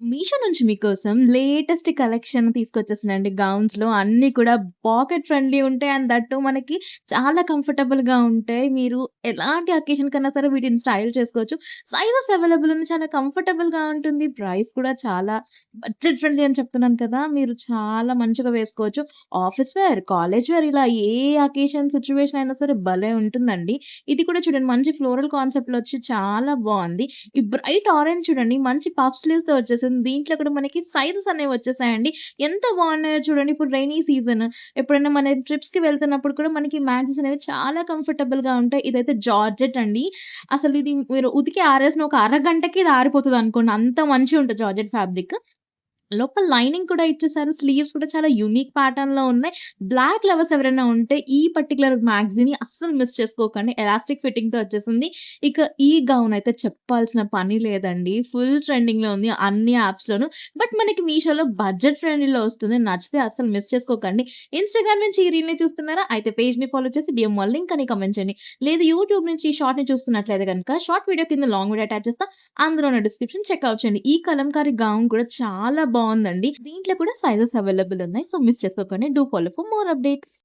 మీషో నుంచి మీకోసం latest collection తీసుకొచ్చేసానండి గౌన్స్‌లో. అన్నీ కూడా పాకెట్ ఫ్రెండ్లీ ఉంటాయి. అండ్ దట్ టూ మనకి చాలా కంఫర్టబుల్‌గా ఉంటాయి. మీరు ఎలాంటి అకేషన్ కన్నా సరే వీటిని స్టైల్ చేసుకోవచ్చు. సైజెస్ అవైలబుల్ ఉన్నాయి. చాలా కంఫర్టబుల్‌గా ఉంటుంది. ప్రైస్ కూడా చాలా బడ్జెట్ ఫ్రెండ్లీ అని చెప్తున్నాను కదా! మీరు చాలా మంచిగా వేసుకోవచ్చు. ఆఫీస్ వేర్, కాలేజ్ వేర్ ఇలా ఏ అకేషన్ సిట్యుయేషన్ అయినా సరే భలే ఉంటుందండి. ఇది కూడా చూడండి మంచి ఫ్లోరల్ కాన్సెప్ట్‌లో వచ్చి చాలా బావుంది. ఈ బ్రైట్ ఆరెంజ్ చూడండి మంచి పఫ్ స్లీవ్స్‌తో వచ్చేసింది. దీంట్లో కూడా మనకి సైజెస్ అనేవి వచ్చేసాయండి. ఎంత బాగున్నాయో చూడండి. ఇప్పుడు రైనీ సీజన్ ఎప్పుడైనా మనం ట్రిప్స్‌కి వెళ్తున్నప్పుడు కూడా మనకి మ్యాచెస్ అనేవి చాలా కంఫర్టబుల్‌గా ఉంటాయి. ఇదైతే జార్జెట్ అండి. అసలు ఇది మీరు ఉతికి ఆరేసిన ఒక అరగంటకి ఇది ఆరిపోతదనుకోండి. అంత మంచిగుంటది జార్జెట్ ఫ్యాబ్రిక్. లోపల లైనింగ్ కూడా ఇచ్చేసారు. స్లీవ్స్ కూడా చాలా యూనిక్ ప్యాటర్న్‌లో ఉన్నాయి. బ్లాక్ లవర్స్ ఎవరైనా ఉంటే ఈ పర్టిక్యులర్ మ్యాగజైన్‌ని అస్సలు మిస్ చేసుకోకండి. ఎలాస్టిక్ ఫిట్టింగ్‌తో వచ్చేసింది. ఇక ఈ గౌన్ అయితే చెప్పాల్సిన పని లేదండి. ఫుల్ ట్రెండింగ్‌లో ఉంది అన్ని యాప్స్‌లోను. బట్ మనకి మీషోలో బడ్జెట్ ఫ్రెండ్లీలో వస్తుంది. నచ్చితే అస్సలు మిస్ చేసుకోకండి. ఇన్‌స్టాగ్రామ్ నుంచి ఈ రీల్‌ని చూస్తున్నారా? అయితే పేజ్‌ని ఫాలో చేసి డీఎం మాల్ లింక్ అని కామెంట్ చేయండి. లేదు యూట్యూబ్ నుంచి ఈ షార్ట్‌ని చూస్తున్నట్లయితే గనుక షార్ట్ వీడియో కింద లాంగ్ వీడియో అటాచ్ చేస్తా. అందులో ఉన్న డిస్క్రిప్షన్ చెక్‌ఔట్ చేయండి. ఈ కలంకారీ గౌన్ కూడా చాలా బావుందండి. దీంట్లో కూడా సైజెస్ అవైలబుల్ ఉన్నాయి. సో, మిస్ చేసుకోకండి. Do follow for more updates.